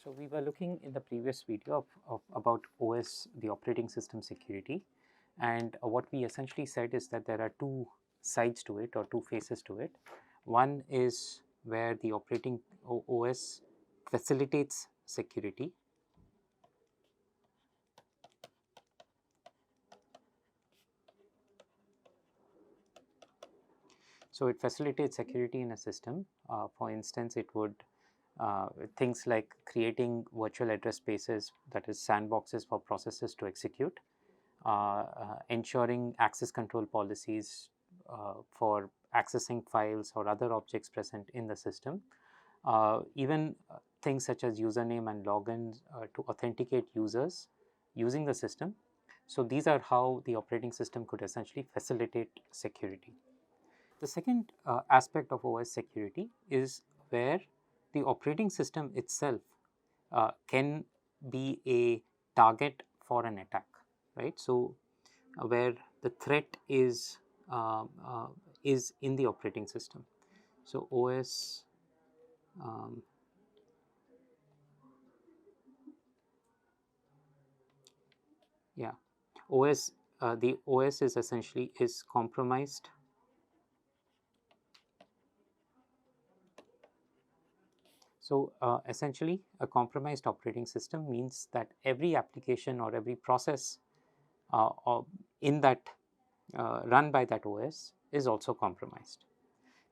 So we were looking in the previous video about OS, the operating system security, and what we essentially said is that there are two sides to it or two faces to it. One is where the operating OS facilitates security. So it facilitates security in a system. For instance, it would things like creating virtual address spaces, that is sandboxes for processes to execute, ensuring access control policies for accessing files or other objects present in the system, even things such as username and login to authenticate users using the system. So these are how the operating system could essentially facilitate security. The second aspect of OS security is where the operating system itself can be a target for an attack, right? So where the threat is in the operating system. So OS OS the OS is essentially compromised. So essentially, a compromised operating system means that every application or every process in that run by that OS is also compromised,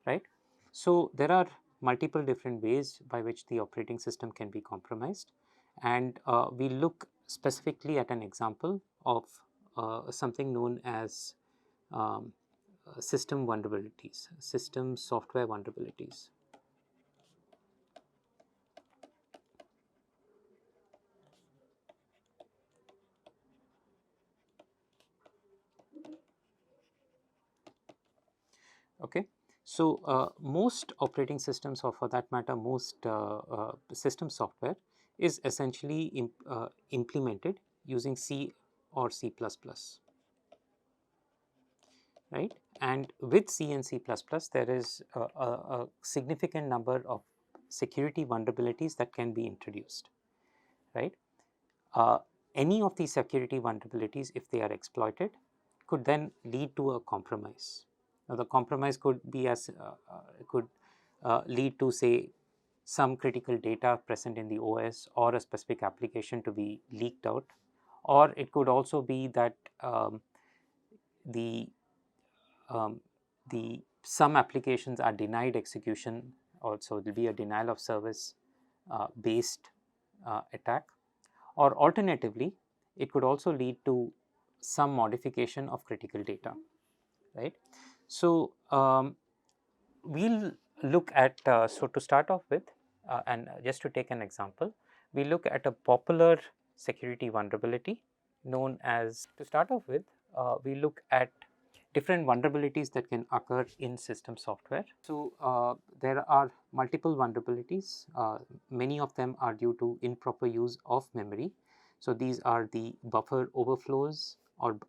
right? So there are multiple different ways by which the operating system can be compromised, and we look specifically at an example of something known as system vulnerabilities, system software vulnerabilities. Okay, so most operating systems, or for that matter, most system software is essentially implemented using C or C++, right? And with C and C++, there is a significant number of security vulnerabilities that can be introduced, right? Any of these security vulnerabilities, if they are exploited, could then lead to a compromise. Now, the compromise could be lead to, say, some critical data present in the OS or a specific application to be leaked out, or it could also be that the some applications are denied execution. Also, it will be a denial of service based attack, or alternatively, it could also lead to some modification of critical data, right? So we'll look at so to start off with, and just to take an example, we look at a popular security vulnerability known as, to start off with, we look at different vulnerabilities that can occur in system software. So there are multiple vulnerabilities. Many of them are due to improper use of memory. So these are the buffer overflows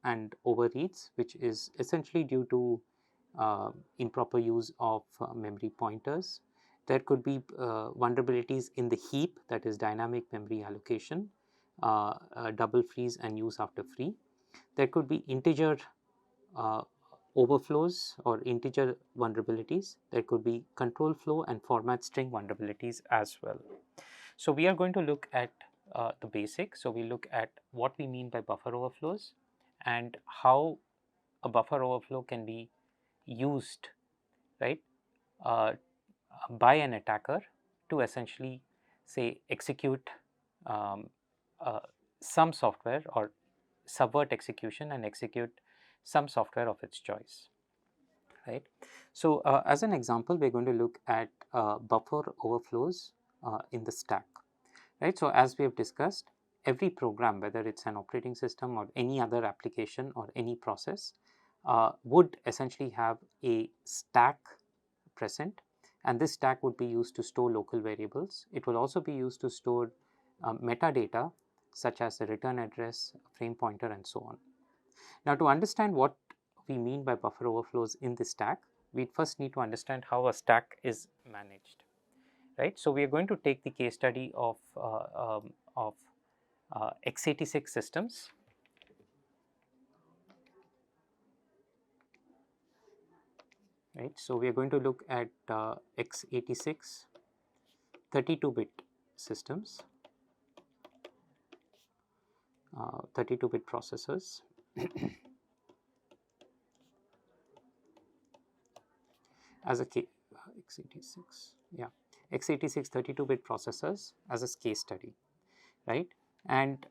and overreads, which is essentially due to improper use of memory pointers. There could be vulnerabilities in the heap, that is dynamic memory allocation, double freeze and use after free. There could be integer overflows or integer vulnerabilities. There could be control flow and format string vulnerabilities as well. So we are going to look at the basics. So we look at what we mean by buffer overflows and how a buffer overflow can be used, right, by an attacker to essentially, say, execute some software or subvert execution and execute some software of its choice, right? So as an example, we're going to look at buffer overflows in the stack, right? So as we have discussed, every program, whether it's an operating system or any other application or any process, would essentially have a stack present, and this stack would be used to store local variables. It will also be used to store metadata such as the return address, frame pointer, and so on. Now, to understand what we mean by buffer overflows in the stack, we first need to understand how a stack is managed. right? So, we are going to take the case study of x86 systems. Right. So, we are going to look at x86 32-bit systems, 32-bit processors. As a x86, yeah, x86 32-bit processors as a case study, right? And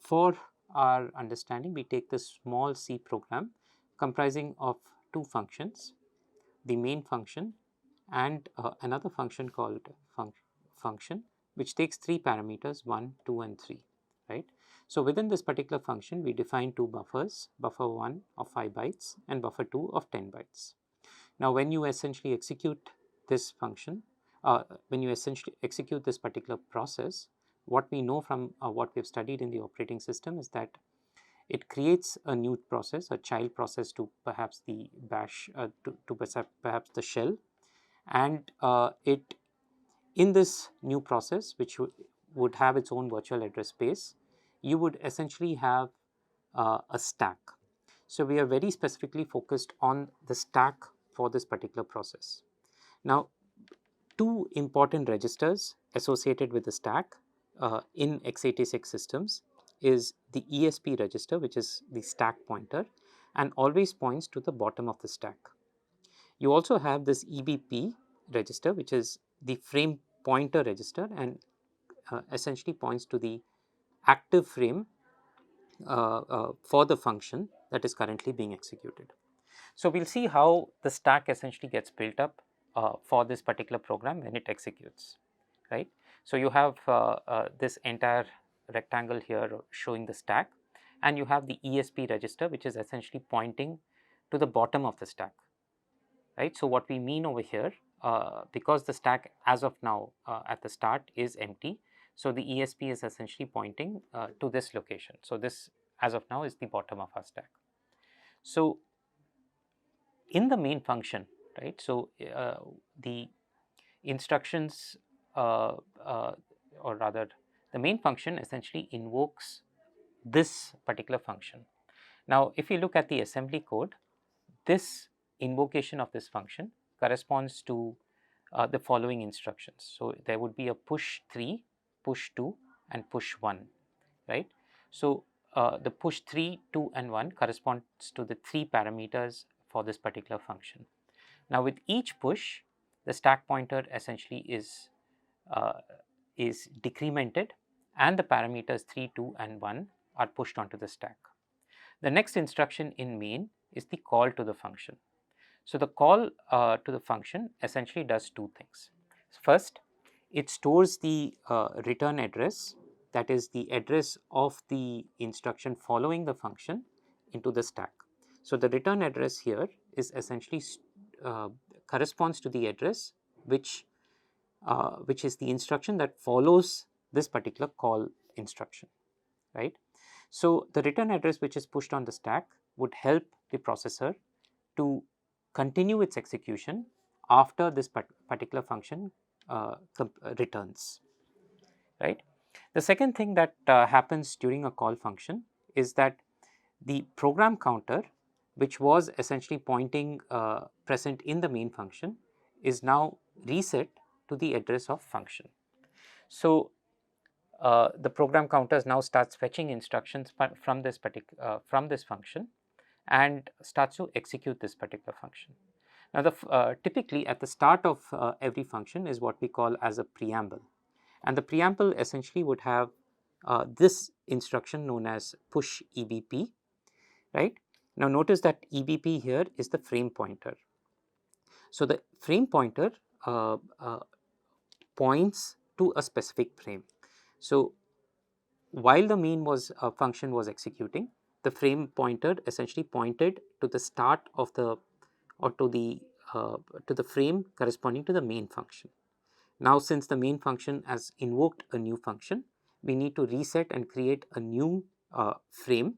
for our understanding, we take this small C program comprising of two functions, the main function and another function called function, which takes three parameters, 1, 2 and 3, right? So, within this particular function, we define two buffers, buffer 1 of 5 bytes and buffer 2 of 10 bytes. Now, when you essentially execute this function, when you essentially execute this particular process, what we know from what we have studied in the operating system is that it creates a new process, a child process to perhaps the bash, to perhaps the shell, and it in this new process, which would have its own virtual address space, you would essentially have a stack. So, we are very specifically focused on the stack for this particular process. Now, two important registers associated with the stack in x86 systems is the ESP register, which is the stack pointer and always points to the bottom of the stack. You also have this EBP register, which is the frame pointer register and essentially points to the active frame for the function that is currently being executed. So, we will see how the stack essentially gets built up for this particular program when it executes, right. So, you have this entire rectangle here showing the stack, and you have the ESP register, which is essentially pointing to the bottom of the stack, right. So, what we mean over here, because the stack as of now at the start is empty, so the ESP is essentially pointing to this location. So, this as of now is the bottom of our stack. So, in the main function, right. So, the instructions or rather the main function essentially invokes this particular function. Now, if you look at the assembly code, this invocation of this function corresponds to the following instructions. So, there would be a push 3, push 2 and push 1, right. So, the push 3, 2 and 1 corresponds to the 3 parameters for this particular function. Now, with each push, the stack pointer essentially is decremented and the parameters 3, 2 and 1 are pushed onto the stack. The next instruction in main is the call to the function. So, the call to the function essentially does two things. First, it stores the return address, that is the address of the instruction following the function, into the stack. So, the return address here is essentially corresponds to the address which is the instruction that follows this particular call instruction, right. So, the return address which is pushed on the stack would help the processor to continue its execution after this particular function returns, right. The second thing that happens during a call function is that the program counter, which was essentially pointing present in the main function, is now reset to the address of function. So, the program counters now starts fetching instructions from this function and starts to execute this particular function. Now, typically at the start of every function is what we call as a preamble, and the preamble essentially would have this instruction known as push EBP, right. Now, notice that EBP here is the frame pointer. So, the frame pointer points to a specific frame. So, while the main function was executing, the frame pointer essentially pointed to the start of the or to the frame corresponding to the main function. Now, since the main function has invoked a new function, we need to reset and create a new frame,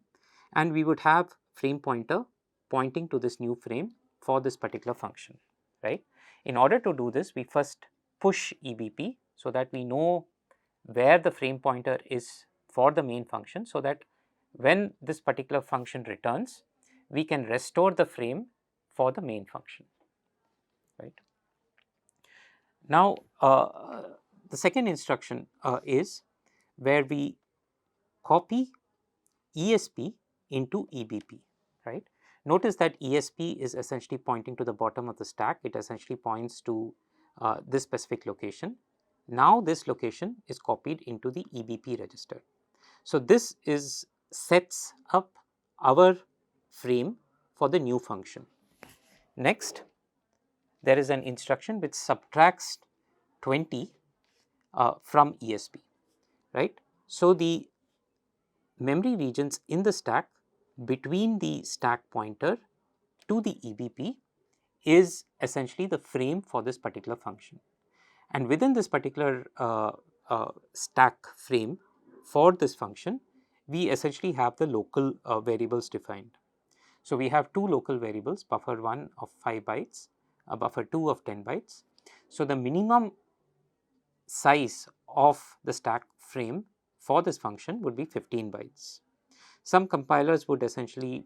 and we would have frame pointer pointing to this new frame for this particular function, right. In order to do this, we first push EBP so that we know where the frame pointer is for the main function, so that when this particular function returns, we can restore the frame for the main function, right. Now, the second instruction is where we copy ESP into EBP, right. Notice that ESP is essentially pointing to the bottom of the stack. It essentially points to this specific location. Now, this location is copied into the EBP register. So, this is sets up our frame for the new function. Next, there is an instruction which subtracts 20 from ESP, right. So, the memory regions in the stack between the stack pointer to the EBP is essentially the frame for this particular function. And within this particular stack frame for this function, we essentially have the local variables defined. So, we have two local variables, buffer 1 of 5 bytes, buffer 2 of 10 bytes. So, the minimum size of the stack frame for this function would be 15 bytes. Some compilers would essentially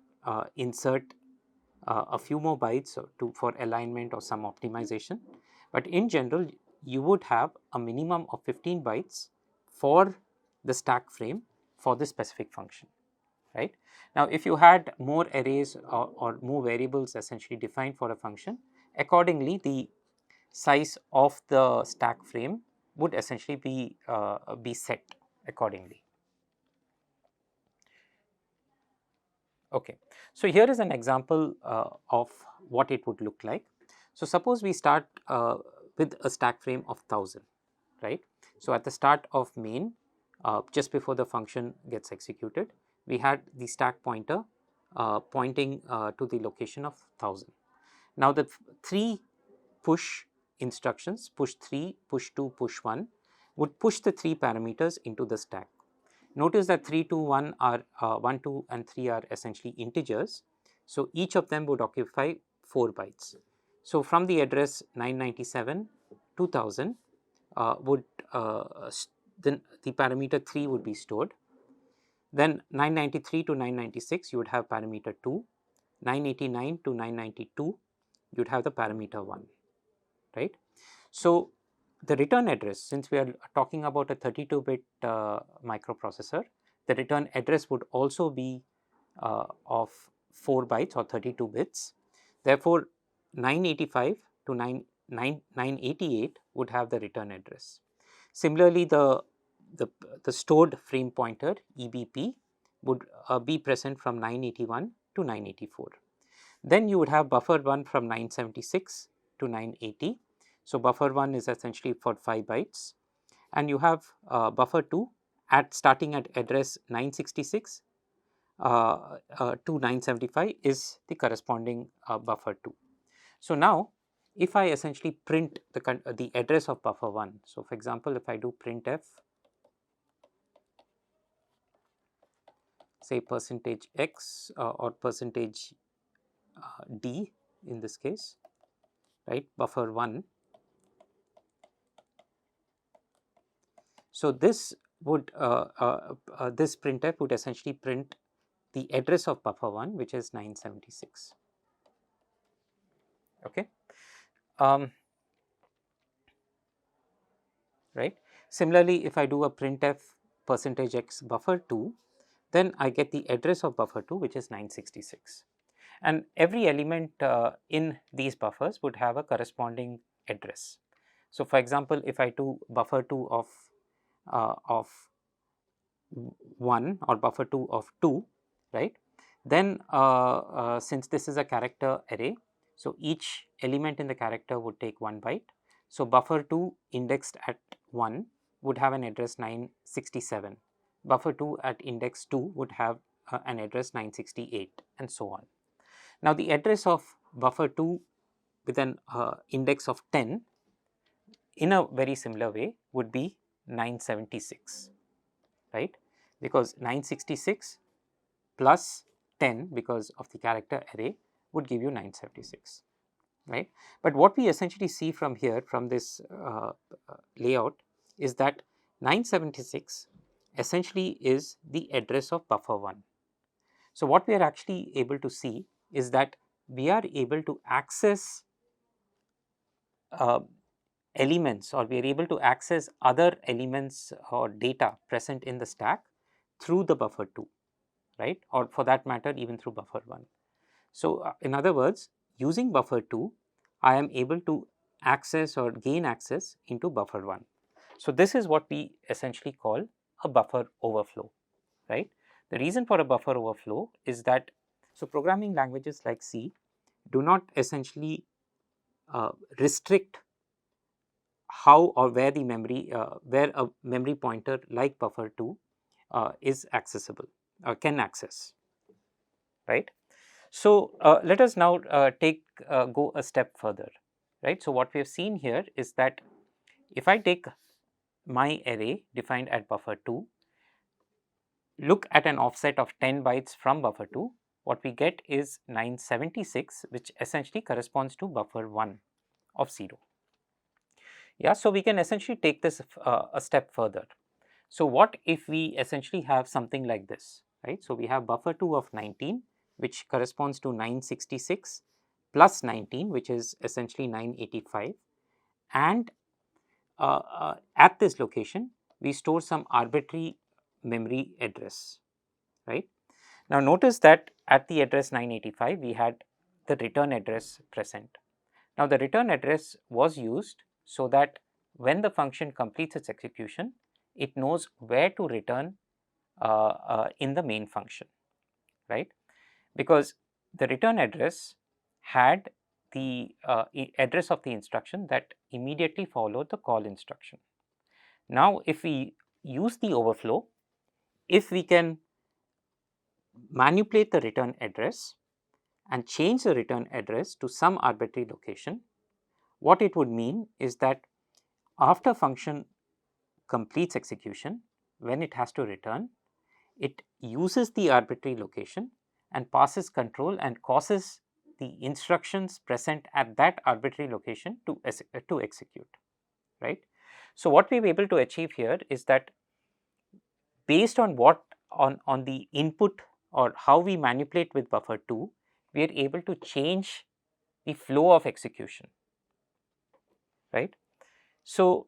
insert a few more bytes for alignment or some optimization, but in general you would have a minimum of 15 bytes for the stack frame for this specific function, right. Now, if you had more arrays or more variables essentially defined for a function, accordingly the size of the stack frame would essentially be set accordingly. Okay. So, here is an example of what it would look like. So, suppose we start with a stack frame of 1000, right. So, at the start of main, just before the function gets executed, we had the stack pointer pointing to the location of 1000. Now, the three push instructions, push 3, push 2, push 1 would push the 3 parameters into the stack. Notice that 3, 2, 1 are 1, 2 and 3 are essentially integers. So, each of them would occupy 4 bytes. So, from the address 997 2000 would then the parameter 3 would be stored. Then 993 to 996 you would have parameter 2, 989 to 992 you would have the parameter 1, right. So, the return address, since we are talking about a 32-bit microprocessor, the return address would also be of 4 bytes or 32 bits. Therefore, 985 to 988 would have the return address. Similarly, the stored frame pointer EBP would be present from 981 to 984. Then you would have buffer 1 from 976 to 980. So, buffer 1 is essentially for 5 bytes, and you have buffer 2 starting at address 966 to 975 is the corresponding buffer 2. So, now if I essentially print the address of buffer 1. So, for example, if I do printf, say %x or %d in this case, right, buffer 1. So, this would this printf would essentially print the address of buffer 1, which is 976. Okay. Right. Similarly, if I do a printf %x buffer 2, then I get the address of buffer 2, which is 966. And every element in these buffers would have a corresponding address. So, for example, if I do buffer 2 of 1 or buffer 2 of 2, right, then since this is a character array, so each element in the character would take 1 byte. So, buffer 2 indexed at 1 would have an address 967, buffer 2 at index 2 would have an address 968, and so on. Now, the address of buffer 2 with an index of 10 in a very similar way would be 976, right, because 966 plus 10 because of the character array would give you 976. right? But what we essentially see from here, from this layout, is that 976 essentially is the address of buffer 1. So what we are actually able to see is that we are able to access elements, or we are able to access other elements or data present in the stack through the buffer 2, right, or for that matter even through buffer 1. So in other words, using buffer 2, I am able to access or gain access into buffer 1. So this is what we essentially call a buffer overflow, right? The reason for a buffer overflow is that, so programming languages like C do not essentially restrict how or where the memory, where a memory pointer like buffer 2 is accessible, can access, right? So let us now go a step further, right? So what we have seen here is that if I take my array defined at buffer 2, look at an offset of 10 bytes from buffer 2, what we get is 976, which essentially corresponds to buffer 1 of 0. Yeah, so we can essentially take this a step further. So what if we essentially have something like this, right? So we have buffer 2 of 19, which corresponds to 966 plus 19, which is essentially 985, and at this location we store some arbitrary memory address, right? Now notice that at the address 985 we had the return address present. Now the return address was used so that when the function completes its execution, it knows where to return in the main function, right? Because the return address had the address of the instruction that immediately followed the call instruction. Now if we use the overflow, if we can manipulate the return address and change the return address to some arbitrary location, what it would mean is that after function completes execution, when it has to return, it uses the arbitrary location and passes control and causes the instructions present at that arbitrary location to execute, right? So what we were able to achieve here is that based on on the input or how we manipulate with buffer 2, we are able to change the flow of execution, right? So,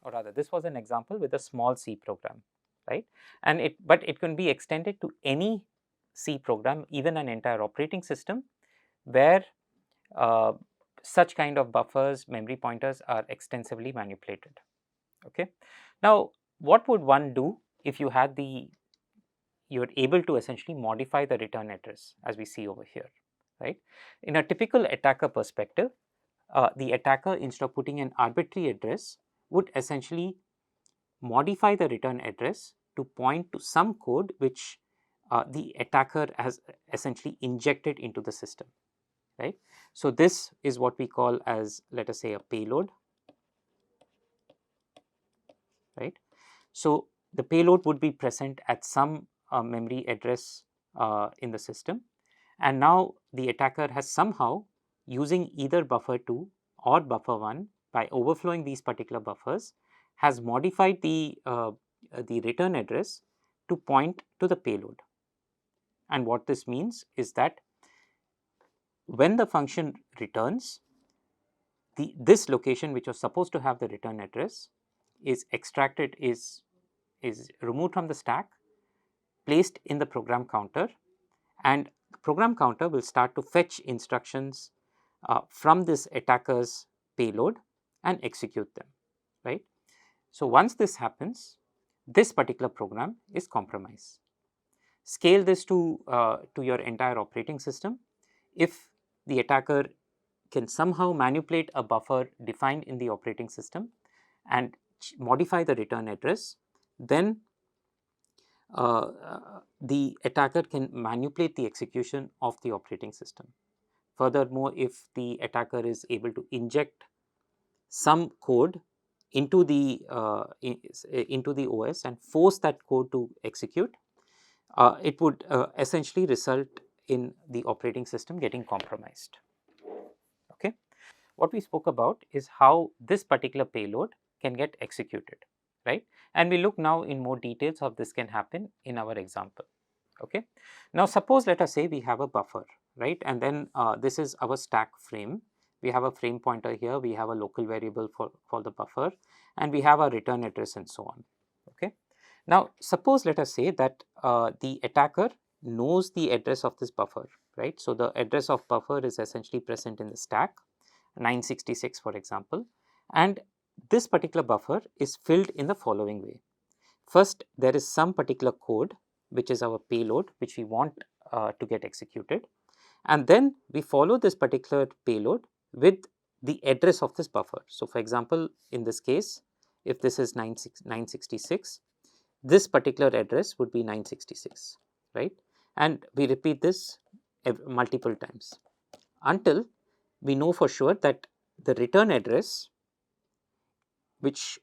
or rather, this was an example with a small C program, right? And but it can be extended to any C program, even an entire operating system, where uh, such kind of buffers, memory pointers are extensively manipulated. Okay. Now, what would one do if you had you're able to essentially modify the return address, as we see over here, right? In a typical attacker perspective, the attacker, instead of putting an arbitrary address, would essentially modify the return address to point to some code which the attacker has essentially injected into the system, right? So this is what we call as, let us say, a payload, right? So the payload would be present at some memory address in the system, and now the attacker has somehow, using either buffer 2 or buffer 1, by overflowing these particular buffers, has modified the return address to point to the payload. And what this means is that when the function returns, this location, which was supposed to have the return address, is extracted, is removed from the stack, placed in the program counter, and the program counter will start to fetch instructions from this attacker's payload and execute them, right? So once this happens, this particular program is compromised. Scale this to your entire operating system. If the attacker can somehow manipulate a buffer defined in the operating system and modify the return address, then the attacker can manipulate the execution of the operating system. Furthermore, if the attacker is able to inject some code into the OS and force that code to execute, it would essentially result in the operating system getting compromised. Okay. what we spoke about is how this particular payload can get executed, right? And we look now in more details how this can happen in our example. Okay. Now suppose let us say we have a buffer, right? And then this is our stack frame. We have a frame pointer here, we have a local variable for the buffer, and we have a return address and so on. Okay. Now suppose let us say that the attacker knows the address of this buffer, right? So the address of buffer is essentially present in the stack, 966 for example, and this particular buffer is filled in the following way. First, there is some particular code which is our payload which we want to get executed, and then we follow this particular payload with the address of this buffer. So for example, in this case, if this is 966, this particular address would be 966, right? And we repeat this multiple times until we know for sure that the return address which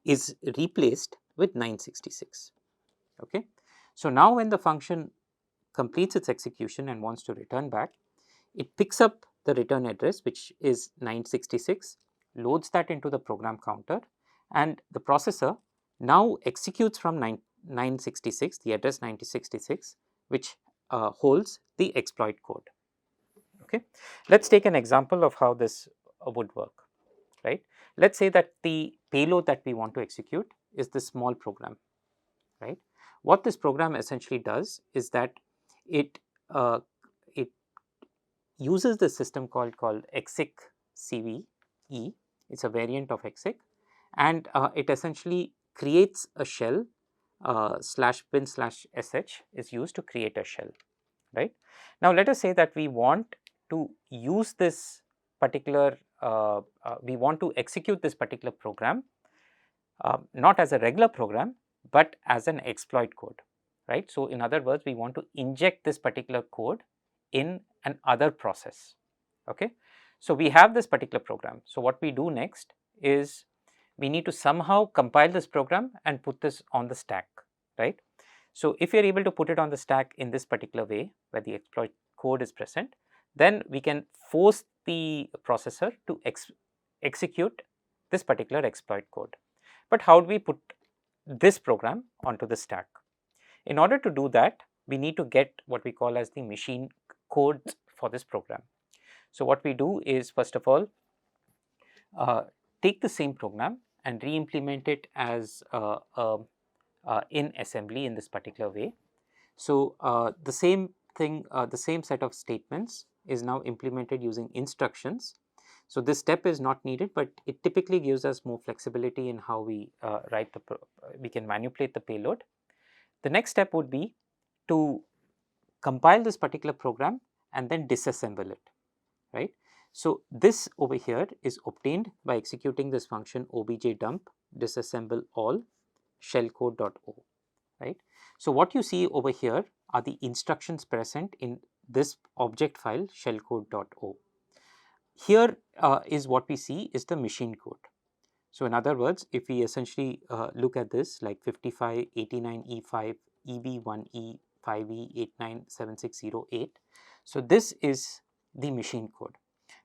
is replaced with 966. Okay. So now when the function completes its execution and wants to return back, it picks up the return address which is 966, loads that into the program counter, and the processor now executes from 966, the address 966, which holds the exploit code. Okay. Let's take an example of how this would work, right? Let's say that the payload that we want to execute is this small program, right? What this program essentially does is that it it uses the system called exec cve. It's a variant of exec, and it essentially creates a shell. /bin/sh is used to create a shell, right? Now let us say that we want to use this particular we want to execute this particular program not as a regular program but as an exploit code, right? So in other words, we want to inject this particular code in an other process. Okay. So we have this particular program. So what we do next is we need to somehow compile this program and put this on the stack, right? So if you're able to put it on the stack in this particular way where the exploit code is present, then we can force the processor to execute this particular exploit code. But how do we put this program onto the stack? In order to do that, we need to get what we call as the machine code for this program. So what we do is, first of all, take the same program and re-implement it as in assembly in this particular way. So the same thing, the same set of statements is now implemented using instructions. So this step is not needed, but it typically gives us more flexibility in how we we can manipulate the payload. The next step would be to compile this particular program and then disassemble it, right? So this over here is obtained by executing this function objdump disassemble all shellcode.o, right? So what you see over here are the instructions present in this object file shellcode.o. Here is what we see is the machine code. So in other words, if we essentially look at this like 55, 89, E5, EB1E, 5E, 897608. So this is the machine code.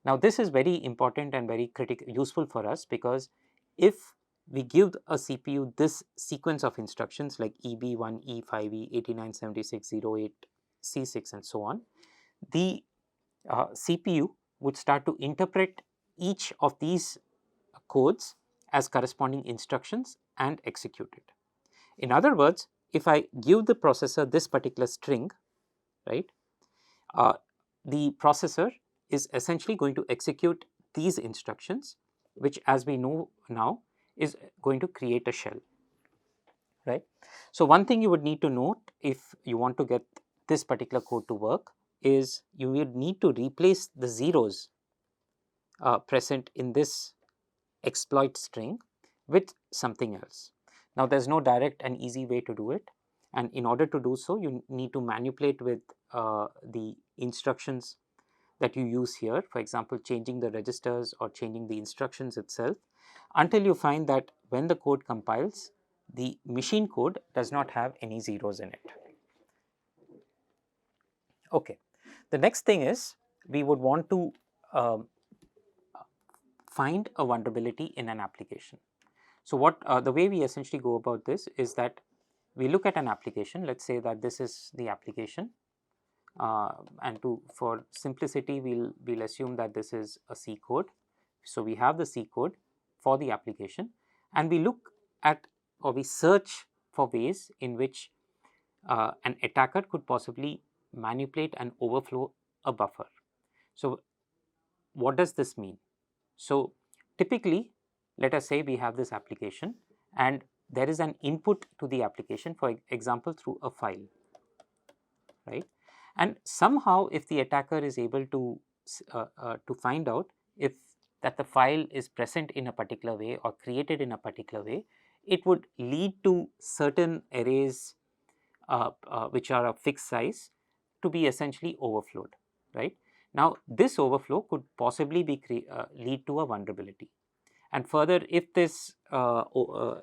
Now this is very important and very useful for us, because if we give a CPU this sequence of instructions like EB1E, 5E, 897608, C6 and so on, the CPU would start to interpret each of these codes as corresponding instructions and execute it. In other words, if I give the processor this particular string, right, the processor is essentially going to execute these instructions, which as we know now is going to create a shell, right? So one thing you would need to note if you want to get this particular code to work is you would need to replace the zeros present in this exploit string with something else. Now there's no direct and easy way to do it, and in order to do so you need to manipulate with the instructions that you use here, for example changing the registers or changing the instructions itself, until you find that when the code compiles, the machine code does not have any zeros in it. Okay, the next thing is we would want to find a vulnerability in an application. So what the way we essentially go about this is that we look at an application. Let's say that this is the application, and for simplicity we'll assume that this is a C code. So we have the C code for the application, and we look at, or we search for ways in which an attacker could possibly manipulate and overflow a buffer. So what does this mean? So typically, let us say we have this application and there is an input to the application, for example through a file, right? And somehow if the attacker is able to find out if that the file is present in a particular way or created in a particular way, it would lead to certain arrays which are of fixed size to be essentially overflowed, right? Now this overflow could possibly be lead to a vulnerability. And further, if this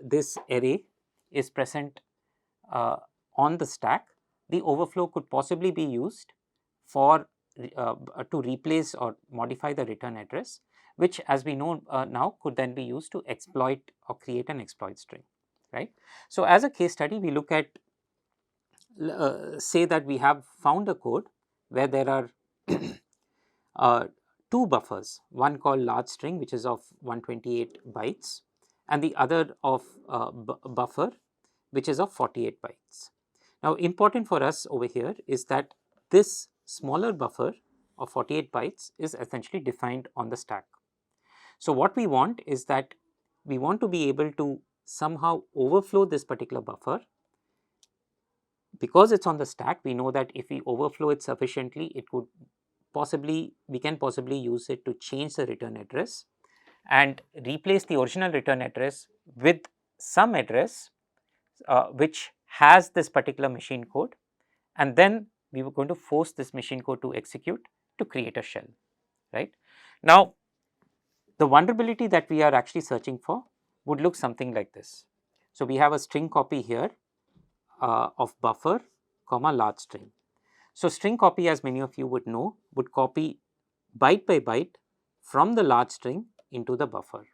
this array is present on the stack, the overflow could possibly be used for to replace or modify the return address, which, as we know now, could then be used to exploit or create an exploit string, right? So as a case study, we look at say that we have found a code where there are two buffers, one called large string, which is of 128 bytes, and the other of buffer, which is of 48 bytes. Now important for us over here is that this smaller buffer of 48 bytes is essentially defined on the stack. So what we want is that we want to be able to somehow overflow this particular buffer. Because it's on the stack, we know that if we overflow it sufficiently, it could possibly, we can possibly use it to change the return address and replace the original return address with some address which has this particular machine code, and then we were going to force this machine code to execute to create a shell, right? Now the vulnerability that we are actually searching for would look something like this. So we have a string copy here of buffer comma large string. So string copy, as many of you would know, would copy byte by byte from the large string into the buffer,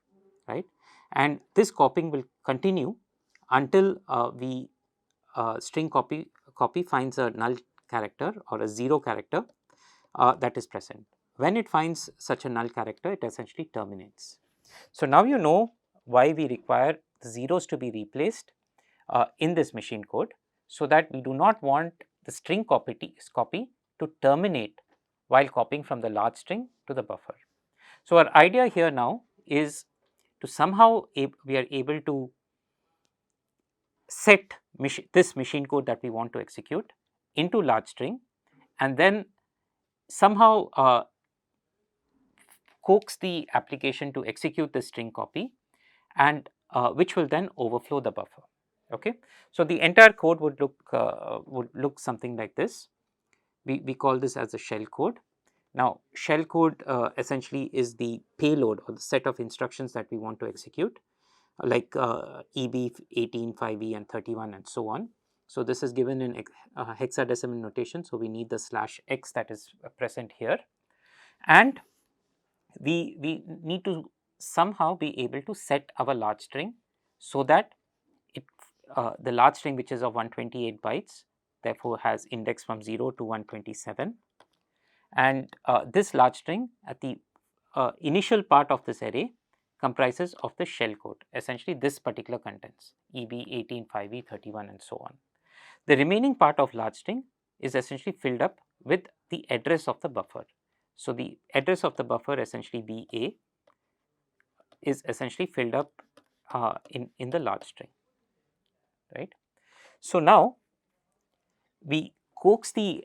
right? And this copying will continue until we string copy finds a null character or a zero character that is present. When it finds such a null character, it essentially terminates. So now you know why we require the zeros to be replaced in this machine code, so that we do not want the string copy to terminate while copying from the large string to the buffer. So our idea here now is to somehow we are able to set this machine code that we want to execute into large string, and then somehow coax the application to execute the string copy, and which will then overflow the buffer. Okay, so the entire code would look something like this. We call this as a shell code. Now shell code essentially is the payload or the set of instructions that we want to execute, like EB 18, 5E and 31 and so on. So this is given in hexadecimal notation, so we need the /x that is present here, and we need to somehow be able to set our large string so that it the large string, which is of 128 bytes, therefore has index from 0 to 127, and this large string at the initial part of this array comprises of the shell code, essentially this particular contents EB 18, 5E, 31 and so on. The remaining part of large string is essentially filled up with the address of the buffer. So the address of the buffer, essentially BA, is essentially filled up in the large string, right? So now we coax the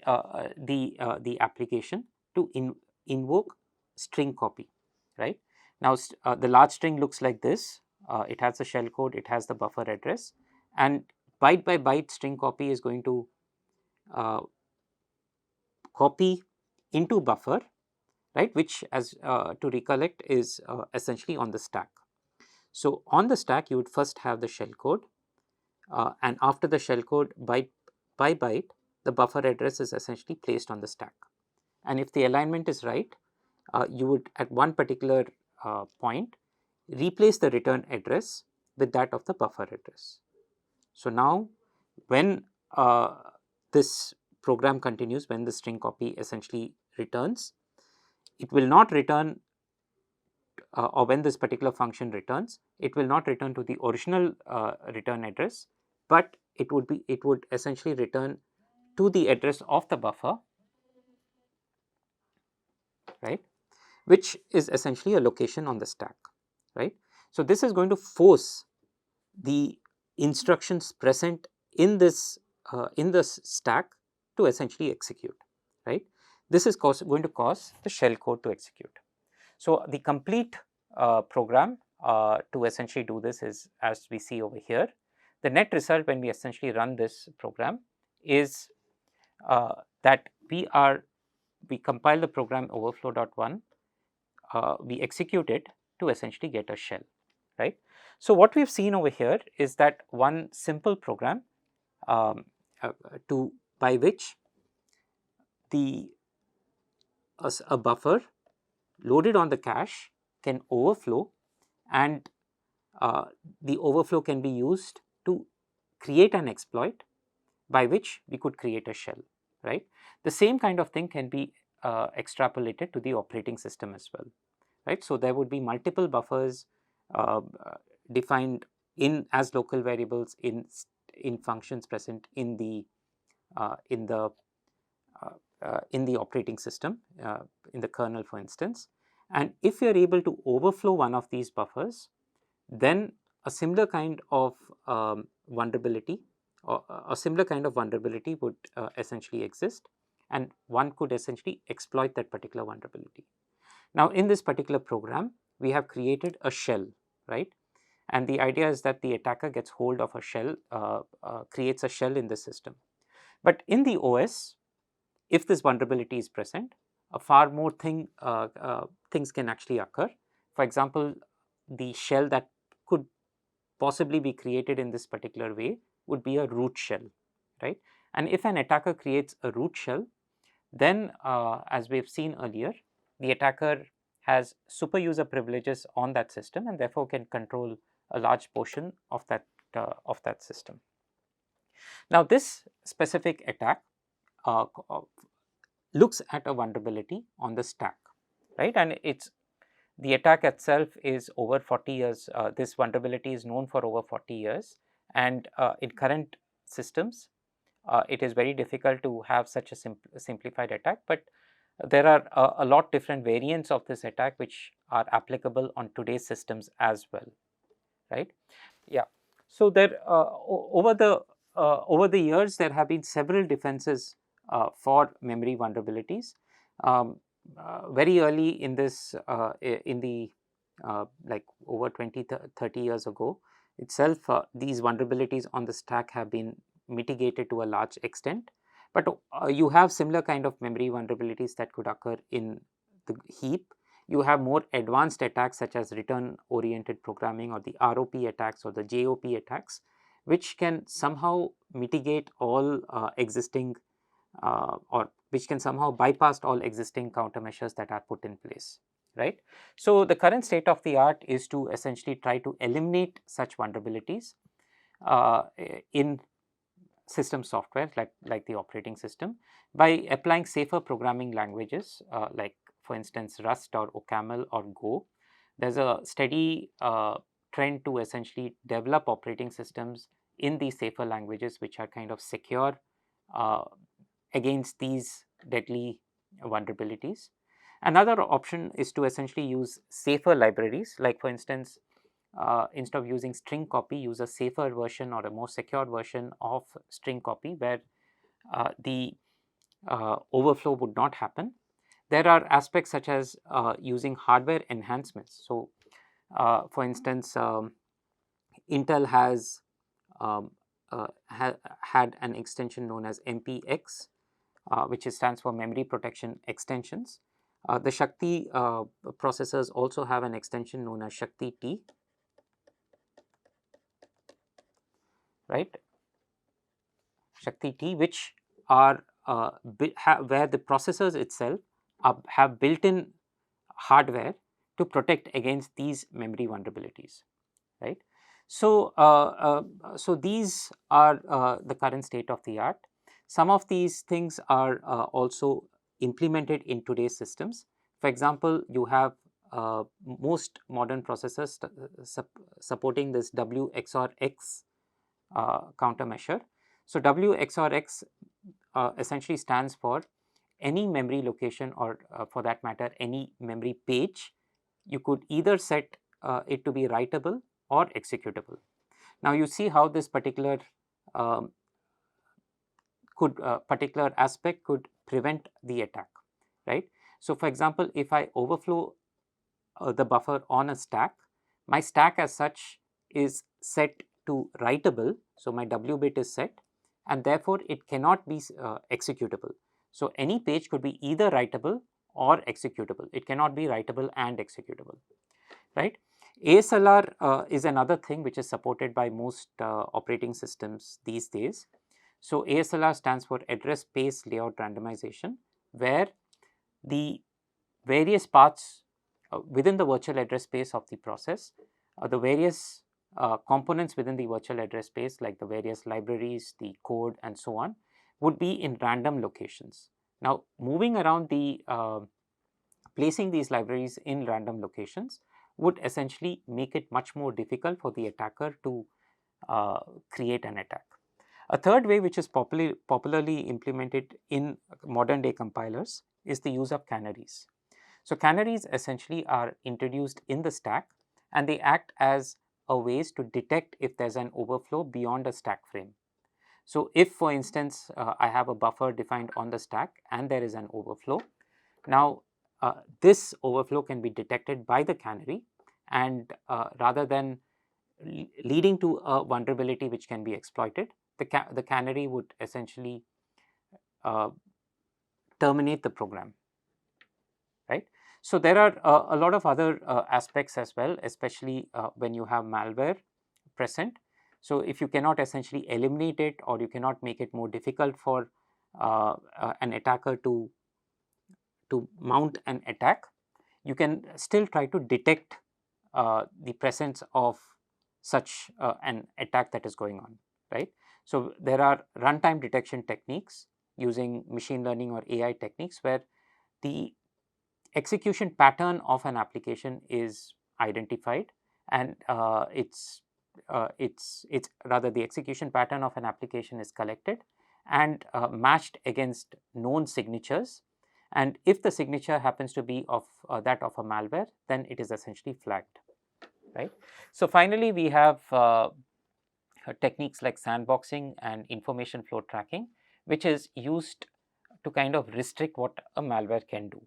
application to invoke string copy, right? Now the large string looks like this. It has the shell code, it has the buffer address, and byte by byte string copy is going to copy into buffer, right, which, as to recollect, is essentially on the stack. So on the stack you would first have the shell code, and after the shell code, byte by byte, the buffer address is essentially placed on the stack. And if the alignment is right, you would at one particular point, replace the return address with that of the buffer address. So now when this program continues, when the string copy essentially returns, it will not return or when this particular function returns, it will not return to the original return address, but it would essentially return to the address of the buffer, right, which is essentially a location on the stack, right. So this is going to force the instructions present in this stack to essentially execute, right. This is going to cause the shell code to execute. So the complete program to essentially do this is as we see over here. The net result when we essentially run this program is that we compile the program overflow.1, we execute it to essentially get a shell, right. So what we've seen over here is that one simple program by which a buffer loaded on the cache can overflow, and the overflow can be used to create an exploit by which we could create a shell, right. The same kind of thing can be extrapolated to the operating system as well, right. So there would be multiple buffers defined as local variables in functions present in the operating system, in the kernel for instance. And if you are able to overflow one of these buffers, then a similar kind of vulnerability would essentially exist, and one could essentially exploit that particular vulnerability. Now in this particular program we have created a shell, right, and the idea is that the attacker gets hold of a shell, creates a shell in the system. But in the OS, if this vulnerability is present, a far more things can actually occur. For example, the shell that could possibly be created in this particular way would be a root shell, right. And if an attacker creates a root shell, then as we have seen earlier, the attacker has super user privileges on that system and therefore can control a large portion of that system. Now this specific attack looks at a vulnerability on the stack, right, and the attack itself is over 40 years. This vulnerability is known for over 40 years, and in current systems it is very difficult to have such a simplified attack, but there are a lot different variants of this attack which are applicable on today's systems as well, right. Yeah, so there over the years there have been several defenses for memory vulnerabilities. Very early in this in the like over 20-30 years ago itself, these vulnerabilities on the stack have been mitigated to a large extent, but you have similar kind of memory vulnerabilities that could occur in the heap. You have more advanced attacks such as return oriented programming or the ROP attacks or the JOP attacks, which can somehow mitigate all existing or which can somehow bypass all existing countermeasures that are put in place, right. So the current state of the art is to essentially try to eliminate such vulnerabilities in system software like the operating system by applying safer programming languages like for instance Rust or OCaml or Go. There's a steady trend to essentially develop operating systems in these safer languages which are kind of secure against these deadly vulnerabilities. Another option is to essentially use safer libraries, like for instance instead of using string copy, use a safer version or a more secure version of string copy where the overflow would not happen. There are aspects such as using hardware enhancements. So for instance Intel has had an extension known as MPX, which stands for Memory Protection Extensions. The Shakti processors also have an extension known as Shakti T, right, Shakti T, which are where the processors itself have built-in hardware to protect against these memory vulnerabilities, right? So, so these are the current state of the art. Some of these things are also implemented in today's systems. For example, you have most modern processors supporting this W XOR X countermeasure. So, W XOR X essentially stands for any memory location, or for that matter any memory page. You could either set it to be writable or executable. Now you see how this particular um, particular aspect could prevent the attack, right? So for example, if I overflow the buffer on a stack, my stack as such is set to writable, so my W bit is set, and therefore it cannot be executable. So any page could be either writable or executable. It cannot be writable and executable, right? ASLR is another thing which is supported by most operating systems these days. So ASLR stands for Address Space Layout Randomization, where the various parts within the virtual address space of the process, the various components within the virtual address space, like the various libraries, the code, and so on, would be in random locations. Now, moving around placing these libraries in random locations would essentially make it much more difficult for the attacker to create an attack. A third way, which is popularly implemented in modern day compilers, is the use of canaries. So canaries essentially are introduced in the stack, and they act as a ways to detect if there's an overflow beyond a stack frame. So if, for instance, I have a buffer defined on the stack and there is an overflow, now this overflow can be detected by the canary, and rather than leading to a vulnerability which can be exploited, the canary would essentially uh, terminate the program, right? So there are a lot of other aspects as well, especially when you have malware present. So if you cannot essentially eliminate it, or you cannot make it more difficult for an attacker to mount an attack, you can still try to detect the presence of such an attack that is going on, right? So there are runtime detection techniques using machine learning or AI techniques, where the execution pattern of an application is identified, and it's rather the execution pattern of an application is collected and matched against known signatures, and if the signature happens to be of that of a malware, then it is essentially flagged, right? So finally, we have techniques like sandboxing and information flow tracking, which is used to kind of restrict what a malware can do.